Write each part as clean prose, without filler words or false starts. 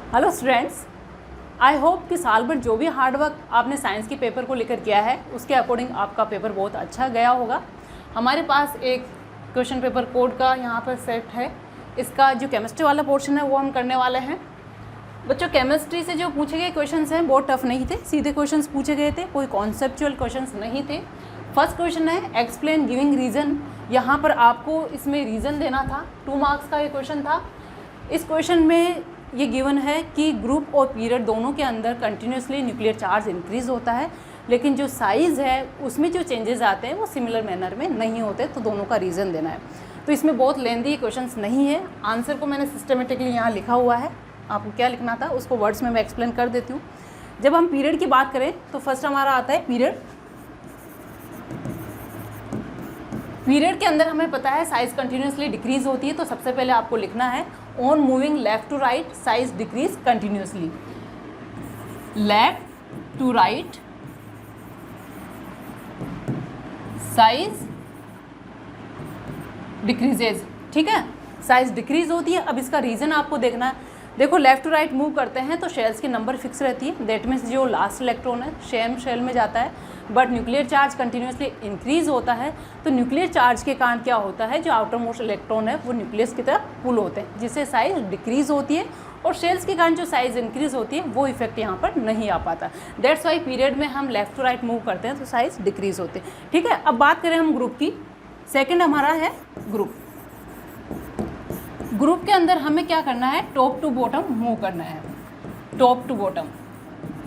Hello students, I hope कि साल भर जो भी हार्डवर्क आपने साइंस के पेपर को लेकर किया है उसके अकॉर्डिंग आपका पेपर बहुत अच्छा गया होगा। हमारे पास एक क्वेश्चन पेपर कोड का यहाँ पर सेट है। इसका जो केमिस्ट्री वाला पोर्शन है वो हम करने वाले हैं। बच्चों, केमिस्ट्री से जो पूछे गए क्वेश्चंस हैं बहुत टफ नहीं थे, सीधे क्वेश्चंस पूछे गए थे, कोई कॉन्सेप्चुअल क्वेश्चंस नहीं थे। फर्स्ट क्वेश्चन है एक्सप्लेन गिविंग रीज़न। यहाँ पर आपको इसमें रीज़न देना था। 2 मार्क्स का ये क्वेश्चन था। इस क्वेश्चन में ये गिवन है कि ग्रुप और पीरियड दोनों के अंदर कंटिन्यूसली न्यूक्लियर चार्ज इंक्रीज़ होता है, लेकिन जो साइज़ है उसमें जो चेंजेस आते हैं वो सिमिलर मैनर में नहीं होते, तो दोनों का रीज़न देना है। तो इसमें बहुत लेंदी क्वेश्चंस नहीं है। आंसर को मैंने सिस्टमेटिकली यहाँ लिखा हुआ है, आपको क्या लिखना था उसको वर्ड्स में मैं एक्सप्लेन कर देती हूँ। जब हम पीरियड की बात करें तो फर्स्ट हमारा आता है पीरियड। पीरियड के अंदर हमें पता है साइज़ कंटिन्यूसली डिक्रीज होती है, तो सबसे पहले आपको लिखना है on moving left to right size decrease continuously. Left to right size decreases, ठीक है, साइज डिक्रीज होती है। अब इसका रीज़न आपको देखना है। देखो, लेफ्ट टू राइट मूव करते हैं तो शेल्स की नंबर फिक्स रहती है, दैट मीन्स जो लास्ट इलेक्ट्रॉन है सेम शेल में जाता है, but nuclear charge continuously increase होता है। तो न्यूक्लियर चार्ज के कारण क्या होता है, जो आउटर मोस्ट इलेक्ट्रॉन है वो न्यूक्लियस की तरफ पुल होते हैं, जिससे साइज डिक्रीज होती है, और शेल्स के कारण जो साइज इंक्रीज होती है वो इफेक्ट यहाँ पर नहीं आ पाता। दैट्स वाई पीरियड में हम लेफ्ट टू राइट मूव करते हैं तो साइज डिक्रीज होते हैं, ठीक है। अब बात करें हम ग्रुप की। सेकेंड हमारा है ग्रुप। ग्रुप के अंदर हमें क्या करना है, टॉप टू बॉटम मूव करना है। टॉप टू बॉटम,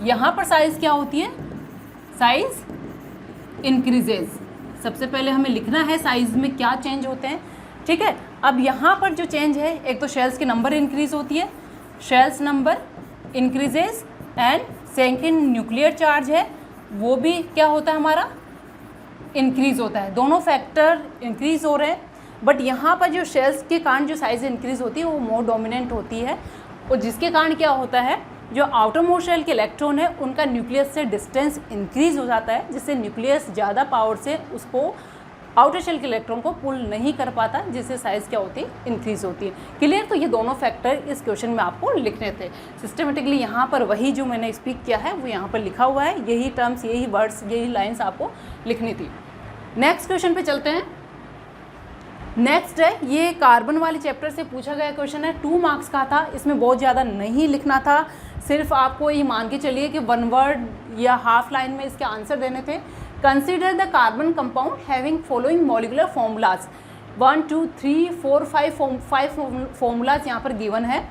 यहाँ पर साइज क्या होती है, साइज इंक्रीजेज। सबसे पहले हमें लिखना है साइज में क्या चेंज होते हैं, ठीक है। अब यहाँ पर जो चेंज है, एक तो शेल्स की नंबर इंक्रीज होती है, shells number increases, and second nuclear charge है वो भी क्या होता है हमारा, इंक्रीज होता है। दोनों फैक्टर इंक्रीज हो रहे हैं, बट यहाँ पर जो शेल्स के कारण जो साइज इंक्रीज होती है वो मोर डोमिनेंट होती है, और जिसके कारण क्या होता है, जो आउटर मोस्ट शेल के इलेक्ट्रॉन है उनका न्यूक्लियस से डिस्टेंस इंक्रीज हो जाता है, जिससे न्यूक्लियस ज़्यादा पावर से उसको आउटर शेल के इलेक्ट्रॉन को पुल नहीं कर पाता, जिससे साइज़ क्या होती है, इंक्रीज होती है। क्लियर। तो ये दोनों फैक्टर इस क्वेश्चन में आपको लिखने थे। सिस्टमेटिकली यहाँ पर वही जो मैंने स्पीक किया है वो यहाँ पर लिखा हुआ है, यही टर्म्स, यही वर्ड्स, यही लाइन्स आपको लिखनी थी। नेक्स्ट क्वेश्चन पे चलते हैं। नेक्स्ट है, ये कार्बन वाले चैप्टर से पूछा गया क्वेश्चन है, 2 मार्क्स का था। इसमें बहुत ज़्यादा नहीं लिखना था, सिर्फ आपको ये मान के चलिए कि 1 वर्ड या हाफ लाइन में इसके आंसर देने थे। Consider the carbon compound having following molecular formulas. 1 2 3 4 5 formulas यहाँ पर गिवन है,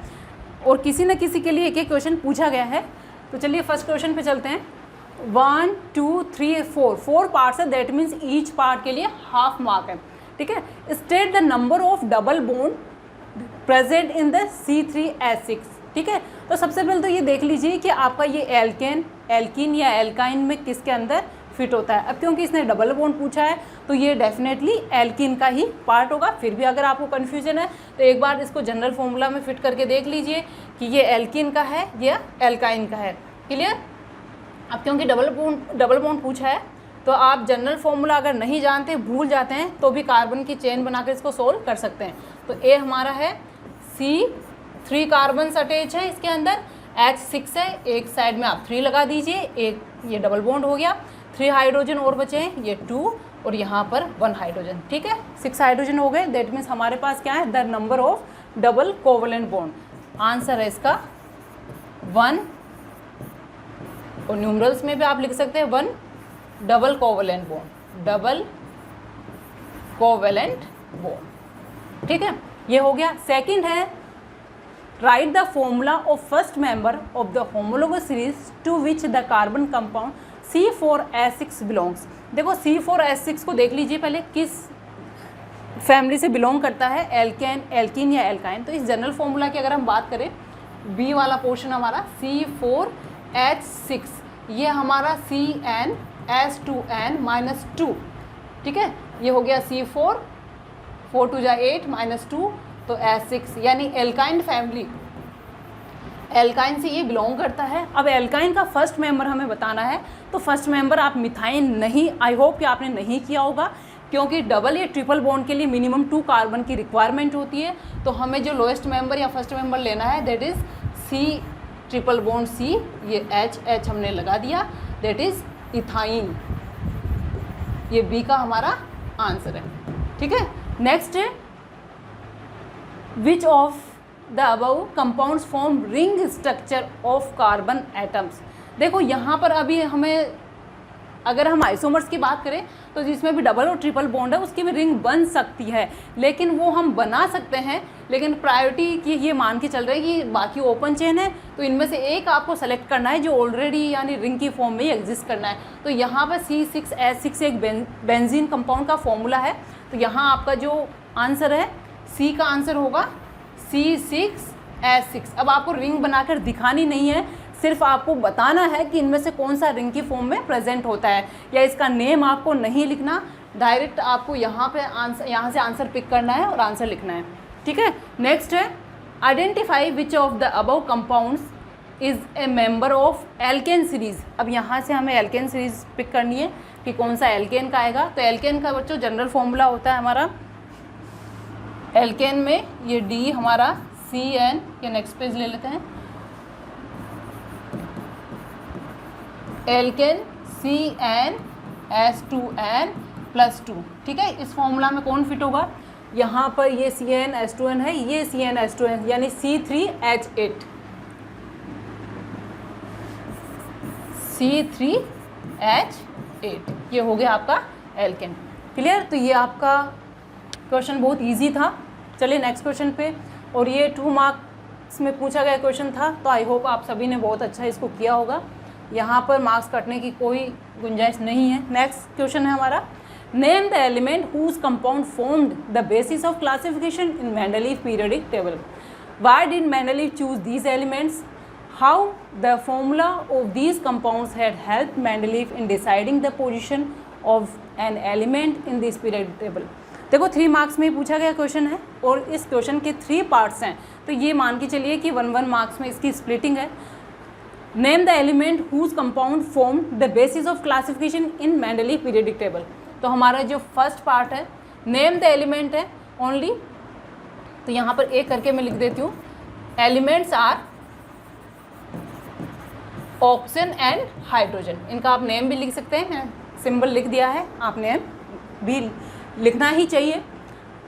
और किसी न किसी के लिए एक एक क्वेश्चन पूछा गया है। तो चलिए फर्स्ट क्वेश्चन पे चलते हैं। 1 2 3 4 पार्ट्स है, दैट मीन्स ईच पार्ट के लिए हाफ मार्क है, ठीक है। State the number of double bond present in the C3H6, ठीक है। तो सबसे पहले तो ये देख लीजिए कि आपका ये एल्कीन या एल्काइन में किसके अंदर फिट होता है। अब क्योंकि इसने डबल बॉन्ड पूछा है तो ये डेफिनेटली एल्कीन का ही पार्ट होगा। फिर भी अगर आपको कन्फ्यूजन है तो एक बार इसको जनरल फॉर्मूला में फिट करके देख लीजिए कि ये एल्कीन का है या एल्काइन का है। क्लियर। अब क्योंकि डबल बॉन्ड पूछा है तो आप जनरल फॉर्मूला अगर नहीं जानते, भूल जाते हैं, तो भी कार्बन की चेन बनाकर इसको सोल्व कर सकते हैं। तो ए हमारा है, C3 कार्बन अटैच है, इसके अंदर H6 है, एक साइड में आप 3 लगा दीजिए, एक ये डबल बॉन्ड हो गया, 3 हाइड्रोजन और बचे हैं, ये 2 और यहाँ पर 1 हाइड्रोजन, ठीक है। 6 हाइड्रोजन हो गए, दैट मीन्स हमारे पास क्या है, the number of double covalent bond. Answer है इसका 1, और न्यूमरल्स में भी आप लिख सकते हैं 1 double covalent bond, double covalent bond, ठीक है। ये हो गया। सेकंड है, right the formula of first member of the homologous series to which the carbon compound C4H6 belongs. देखो C4H6 को देख लीजिए पहले, किस फैमिली से बिलोंग करता है, एल्कीन या एल्काइन। तो इस जनरल फॉर्मूला की अगर हम बात करें, बी वाला पोर्शन हमारा C4H6, ये हमारा CnH2n-2, ठीक है। ये हो गया C4, 4 2 जा 8 -2, तो H6 यानी एल्काइन फैमिली, एल्काइन से ये बिलोंग करता है। अब एल्काइन का फर्स्ट मेंबर हमें बताना है, तो फर्स्ट मेंबर आप मिथाइन नहीं, आई होप कि आपने नहीं किया होगा, क्योंकि डबल या ट्रिपल बॉन्ड के लिए मिनिमम 2 कार्बन की रिक्वायरमेंट होती है। तो हमें जो लोएस्ट मेंबर या फर्स्ट मेंबर लेना है that is triple bond C, ये H हमने लगा दिया, दैट इज इथाइन। ये B का हमारा आंसर है, ठीक है। नेक्स्ट है which of the above compounds form ring structure of carbon atoms. देखो यहाँ पर अभी हमें, अगर हम आइसोमर्स की बात करें तो जिसमें भी डबल और ट्रिपल बॉन्ड है उसकी भी रिंग बन सकती है, लेकिन वो हम बना सकते हैं, लेकिन प्रायोरिटी की ये मान के चल रहे हैं कि बाकी ओपन चेन है, तो इनमें से एक आपको सेलेक्ट करना है जो ऑलरेडी यानी रिंग की फॉर्म में ही एग्जिस्ट करना है। तो यहाँ पर C6H6 एक बेंजीन कंपाउंड का फॉर्मूला है, तो यहाँ आपका जो आंसर है C का आंसर होगा C6H6। अब आपको रिंग बनाकर दिखानी नहीं है, सिर्फ आपको बताना है कि इनमें से कौन सा रिंग की फॉर्म में प्रेजेंट होता है, या इसका नेम आपको नहीं लिखना, डायरेक्ट आपको यहाँ पे आंसर, यहाँ से आंसर पिक करना है और आंसर लिखना है, ठीक है। नेक्स्ट है identify which of the above compounds is a member of alkene series. अब यहाँ से हमें एल्केन सीरीज़ पिक करनी है कि कौन सा एल्केन का आएगा। तो एल्केन का बच्चों जनरल फॉर्मूला होता है हमारा, एल्केन में ये D हमारा CN, ये नेक्स्ट पेज ले लेते हैं, एल्केन CnH2n+2, ठीक है। इस फॉर्मूला में कौन फिट होगा, यहाँ पर ये CnH2n है, ये CnH2n यानी C3H8, C3H8 ये हो गया आपका एल्केन। क्लियर। तो ये आपका क्वेश्चन बहुत इजी था। चलिए नेक्स्ट क्वेश्चन पे, और ये 2 मार्क्स में पूछा गया क्वेश्चन था, तो आई होप आप सभी ने बहुत अच्छा इसको किया होगा। यहाँ पर मार्क्स कटने की कोई गुंजाइश नहीं है। नेक्स्ट क्वेश्चन है हमारा, name the element whose compound formed the basis of classification in Mendeleev periodic table. Why did Mendeleev choose these elements? How the formula of these compounds had help Mendeleev in deciding the position of an element in this periodic table. देखो 3 marks में पूछा गया question है, और इस question के 3 parts हैं, तो ये मान के चलिए कि 1 मार्क्स में इसकी स्प्लिटिंग है। Name the element whose compound form the basis of classification in Mendeleev periodic table. तो हमारा जो फर्स्ट पार्ट है नेम द एलिमेंट है ओनली, तो यहाँ पर एक करके मैं लिख देती हूँ, elements are oxygen and hydrogen. इनका आप नेम भी लिख सकते हैं, मैं सिंबल लिख दिया है, आप नेम भी लिखना ही चाहिए।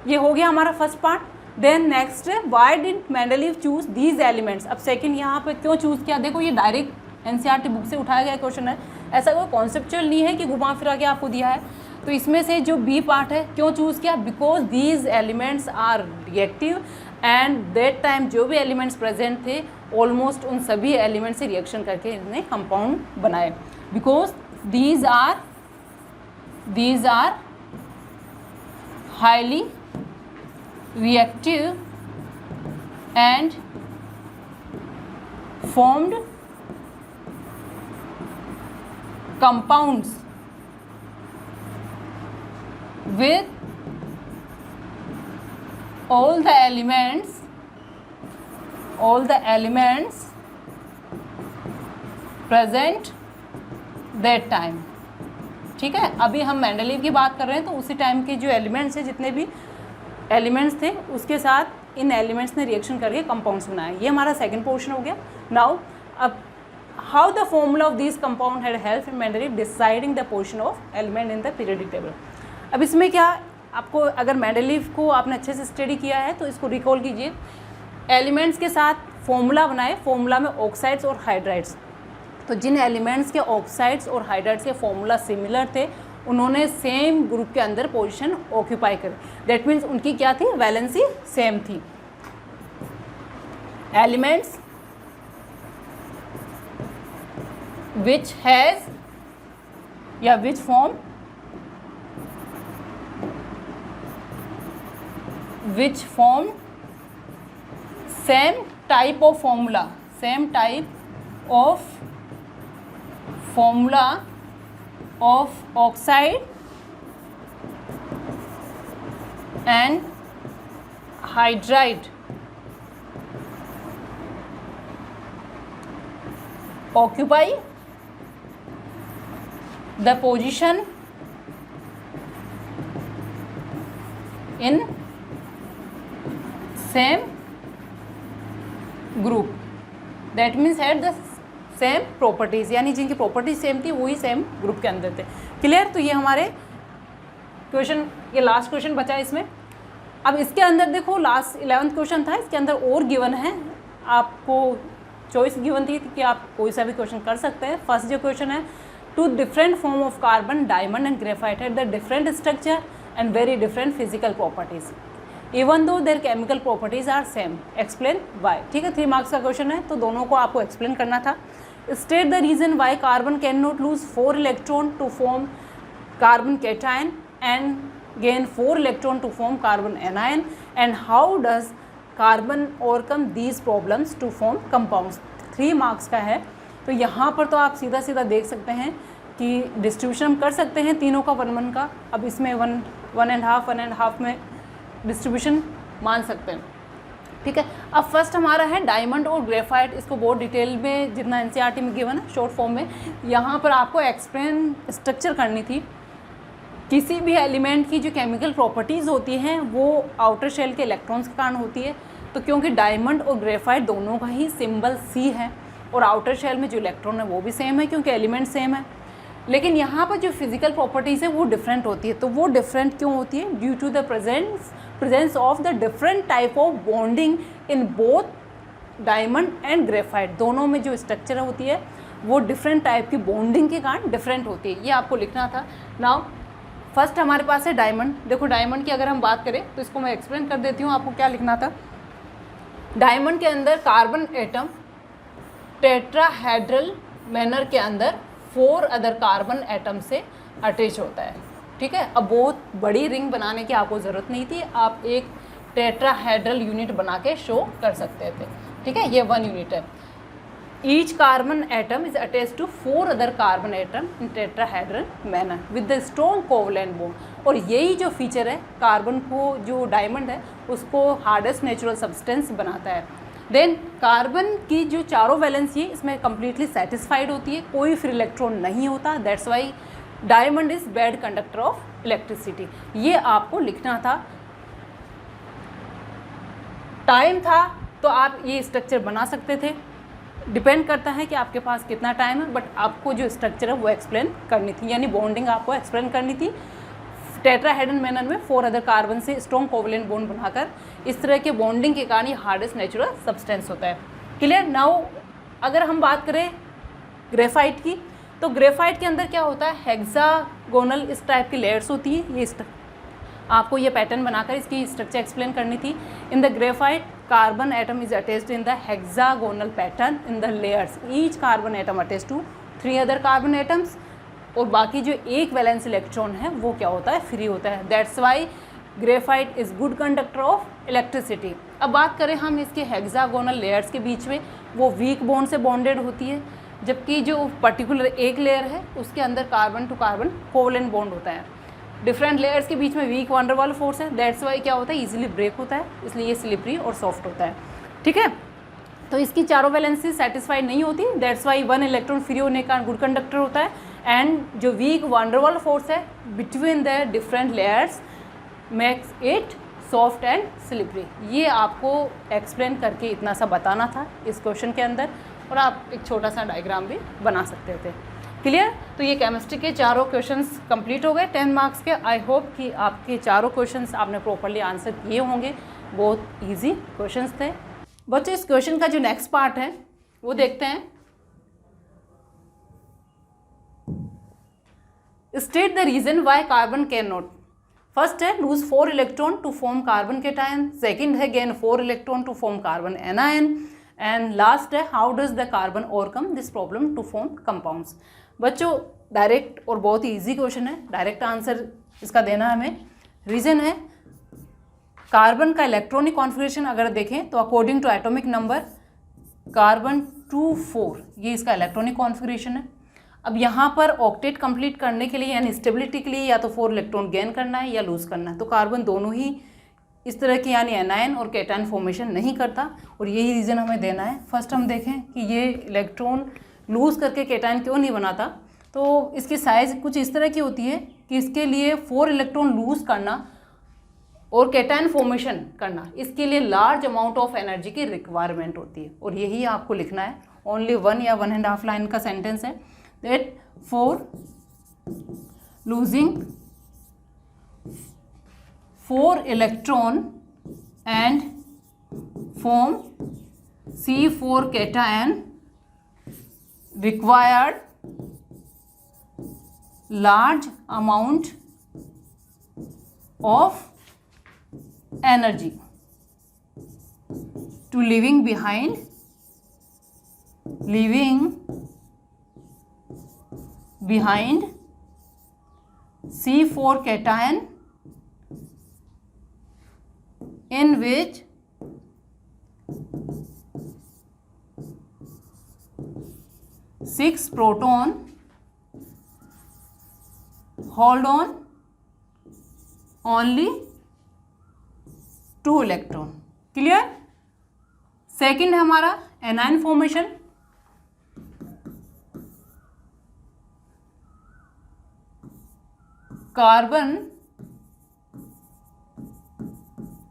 ये हो गया हमारा फर्स्ट पार्ट। देन नेक्स्ट है why did Mendeleev choose these elements. अब सेकंड यहाँ पे क्यों चूज़ किया, देखो ये डायरेक्ट एनसीईआरटी बुक से उठाया गया क्वेश्चन है, ऐसा कोई कॉन्सेप्चुअल नहीं है कि घुमा फिरा के आपको दिया है। तो इसमें से जो बी पार्ट है क्यों चूज़ किया, because these elements are reactive and that time जो भी एलिमेंट्स प्रेजेंट थे ऑलमोस्ट उन सभी एलिमेंट से रिएक्शन करके इन्होंने कंपाउंड बनाए, because these are highly reactive and formed compounds with all the elements present that time। ठीक है, अभी हम मेंडलीव की बात कर रहे हैं, तो उसी टाइम के जो एलिमेंट्स हैं, जितने भी एलिमेंट्स थे उसके साथ इन एलिमेंट्स ने रिएक्शन करके कंपाउंड्स बनाए। ये हमारा सेकंड पोर्शन हो गया। नाउ अब how the formula of this compound had help in Mendeleev deciding the position of element in the periodic table. अब इसमें क्या, आपको अगर मेंडलीव को आपने अच्छे से स्टडी किया है तो इसको रिकॉल कीजिए। एलिमेंट्स के साथ फॉर्मूला बनाए, फॉर्मूला में ऑक्साइड्स और हाइड्राइड्स, तो जिन एलिमेंट्स के ऑक्साइड्स और हाइड्राइड्स के फॉर्मूला सिमिलर थे उन्होंने सेम ग्रुप के अंदर पोजीशन ऑक्यूपाई करी। दैट मीन्स उनकी क्या थी, वैलेंसी सेम थी। एलिमेंट्स विच हैज या which form same type of formula of oxide and hydride occupy the position in same group। That means had the same properties, यानी जिनकी properties same थी वही same group के अंदर थे। Clear? तो ये हमारे क्वेश्चन, ये लास्ट क्वेश्चन बचा इसमें। अब इसके अंदर देखो लास्ट 11th क्वेश्चन था, इसके अंदर और गिवन है, आपको चॉइस गिवन थी कि आप कोई सा भी क्वेश्चन कर सकते हैं। फर्स्ट जो क्वेश्चन है, two different form of carbon, diamond and graphite had the different structure and very different physical properties even though their chemical properties are same, explain why. ठीक है, 3 मार्क्स का क्वेश्चन है, तो दोनों को आपको एक्सप्लेन करना था। State the reason why carbon can not lose 4 electron to form carbon cation and gain 4 electron to form carbon anion, and how does carbon overcome these problems to form compounds। 3 marks का है, तो यहाँ पर तो आप सीधा सीधा देख सकते हैं कि डिस्ट्रीब्यूशन हम कर सकते हैं तीनों का 1-1 का। अब इसमें 1.5 में डिस्ट्रीब्यूशन मान सकते हैं। ठीक है, अब फर्स्ट हमारा है डायमंड और ग्रेफाइट। इसको बहुत डिटेल में जितना एनसीईआरटी में गिवन है शॉर्ट फॉर्म में, यहाँ पर आपको एक्सप्लेन स्ट्रक्चर करनी थी। किसी भी एलिमेंट की जो केमिकल प्रॉपर्टीज़ होती हैं वो आउटर शेल के इलेक्ट्रॉन्स के कारण होती है। तो क्योंकि डायमंड और ग्रेफाइट दोनों का ही सिंबल सी है और आउटर शेल में जो इलेक्ट्रॉन है वो भी सेम है क्योंकि एलिमेंट सेम है, लेकिन यहाँ पर जो फिजिकल प्रॉपर्टीज़ है वो डिफरेंट होती है। तो वो डिफरेंट क्यों होती है? Due to the presence of the different type of bonding in both diamond and graphite. दोनों में जो स्ट्रक्चर होती है वो डिफरेंट टाइप की बॉन्डिंग के कारण डिफरेंट होती है, ये आपको लिखना था। नाउ फर्स्ट हमारे पास है डायमंड। देखो डायमंड की अगर हम बात करें तो इसको मैं एक्सप्लेन कर देती हूँ आपको क्या लिखना था। डायमंड के अंदर कार्बन एटम टेट्राहेड्रल मैनर के अंदर 4 अदर कार्बन एटम से अटैच होता है। ठीक है, अब बहुत बड़ी रिंग बनाने की आपको ज़रूरत नहीं थी, आप एक टेट्राहेड्रल यूनिट बना के शो कर सकते थे। ठीक है, ये 1 यूनिट है। Each carbon atom is attached to 4 other carbon atom in tetrahedral manner with the strong covalent bond। और यही जो फीचर है कार्बन को, जो डायमंड है उसको हार्डेस्ट नेचुरल सब्सटेंस बनाता है। देन कार्बन की जो चारों वैलेंसी है इसमें कम्प्लीटली सेटिस्फाइड होती है, कोई फ्री इलेक्ट्रॉन नहीं होता। That's why diamond is bad conductor of electricity. ये आपको लिखना था। टाइम था तो आप ये स्ट्रक्चर बना सकते थे, डिपेंड करता है कि आपके पास कितना टाइम है, बट आपको जो स्ट्रक्चर है वो एक्सप्लेन करनी थी, यानी बॉन्डिंग आपको एक्सप्लेन करनी थी। टेट्राहेड्रल मैनर में 4 अदर कार्बन से स्ट्रॉन्ग कोवलेंट बॉन्ड बनाकर इस तरह के बॉन्डिंग के कारण ये हार्डेस्ट नेचुरल सब्सटेंस होता है। क्लियर? नाउ अगर हम बात करें ग्रेफाइट की, तो ग्रेफाइट के अंदर क्या होता है, हेक्सागोनल इस टाइप की लेयर्स होती है। ये आपको ये पैटर्न बनाकर इसकी स्ट्रक्चर एक्सप्लेन करनी थी। In the graphite carbon atom is attached in the hexagonal pattern in the layers. Each carbon atom attached to 3 other carbon atoms, और बाकी जो एक वैलेंस इलेक्ट्रॉन है वो क्या होता है, फ्री होता है। That's Y graphite is good conductor of electricity. अब बात करें हम इसके हेक्सागोनल लेयर्स के बीच में, वो वीक बॉन्ड से बॉन्डेड होती है, जबकि जो पर्टिकुलर एक लेयर है उसके अंदर carbon to carbon covalent bond होता है। डिफरेंट लेयर्स के बीच में weak van der Waals force है, दैट्स वाई क्या होता है, इजीली ब्रेक होता है, इसलिए ये स्लिपरी और सॉफ्ट होता है। ठीक है, तो इसकी चारों वैलेंसी सेटिस्फाइड नहीं होती, दैट्स वाई 1 इलेक्ट्रॉन फ्री होने का गुड कंडक्टर होता है। एंड जो week van der Waals force है between the different layers makes it soft and slippery. ये आपको एक्सप्लेन करके इतना सा बताना था इस क्वेश्चन के अंदर, और आप एक छोटा सा डायग्राम भी बना सकते थे। क्लियर? तो ये केमिस्ट्री के चारों क्वेश्चंस कंप्लीट हो गए 10 मार्क्स के। आई होप कि आपके चारों क्वेश्चंस आपने प्रॉपर्ली आंसर किए होंगे, बहुत इजी क्वेश्चंस थे। बच्चों इस क्वेश्चन का जो नेक्स्ट पार्ट है वो देखते हैं। State the reason why carbon can not. First है lose 4 electron to form carbon cation, second है gain 4 electron to form carbon anion, and last है how does the carbon overcome this problem to form compounds. बच्चों direct और बहुत ही easy question है, direct answer इसका देना है हमें। रीजन है कार्बन का इलेक्ट्रॉनिक कॉन्फ़िगरेशन अगर देखें तो according to atomic number carbon 2-4 ये इसका इलेक्ट्रॉनिक कॉन्फ़िगरेशन है। अब यहाँ पर ऑक्टेट कंप्लीट करने के लिए यानी स्टेबिलिटी के लिए या तो 4 इलेक्ट्रॉन गेन करना है या लूज़ करना है, तो कार्बन दोनों ही इस तरह की यानी एनायन और कैटायन फॉर्मेशन नहीं करता, और यही रीज़न हमें देना है। फर्स्ट हम देखें कि ये इलेक्ट्रॉन लूज़ करके कैटायन क्यों नहीं बनाता, तो इसकी साइज़ कुछ इस तरह की होती है कि इसके लिए 4 इलेक्ट्रॉन लूज़ करना और कैटायन फॉर्मेशन करना, इसके लिए लार्ज अमाउंट ऑफ एनर्जी की रिक्वायरमेंट होती है, और यही आपको लिखना है। ओनली 1 या 1.5 लाइन का सेंटेंस है। That for losing 4 electron and form C4 cation required large amount of energy to leaving behind C4 cation in which six proton hold on only 2 electron. Clear. Second है हमारा anion formation. Carbon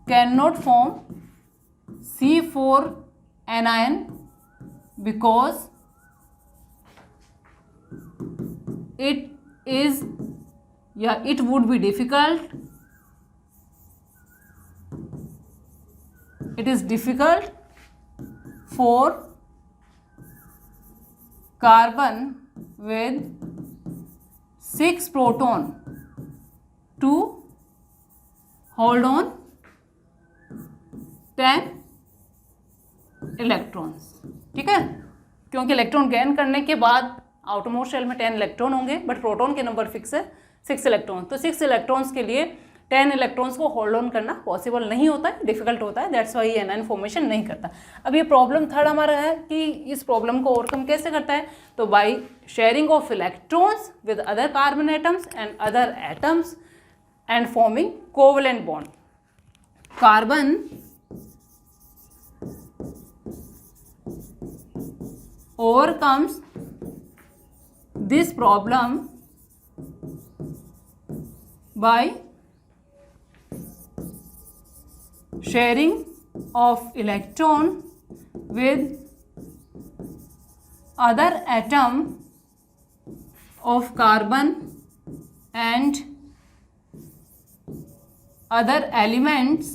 can not form C4 anion because it would be difficult. It is difficult for carbon with 6 proton to hold on 10 electrons. ठीक है, क्योंकि electron gain करने के बाद outermost shell में 10 electron होंगे, बट प्रोटॉन के number fix है 6 इलेक्ट्रॉन। तो 6 इलेक्ट्रॉन्स के लिए 10 इलेक्ट्रॉन्स को होल्ड ऑन करना पॉसिबल नहीं होता है, डिफिकल्ट होता है। दैट्स वाई एनायन फॉर्मेशन नहीं करता। अब ये प्रॉब्लम थर्ड हमारा है कि इस प्रॉब्लम को ओवरकम कैसे करता है, तो by sharing of electrons with other carbon atoms and other atoms and forming covalent bond. Carbon overcomes this problem by sharing of electron with other atom of carbon and other elements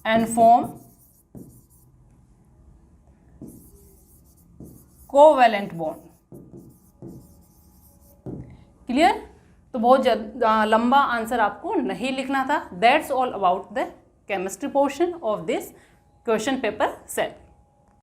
and form covalent bond. Clear. तो बहुत लंबा answer आपको नहीं लिखना था। That's all about the chemistry portion of this question paper set.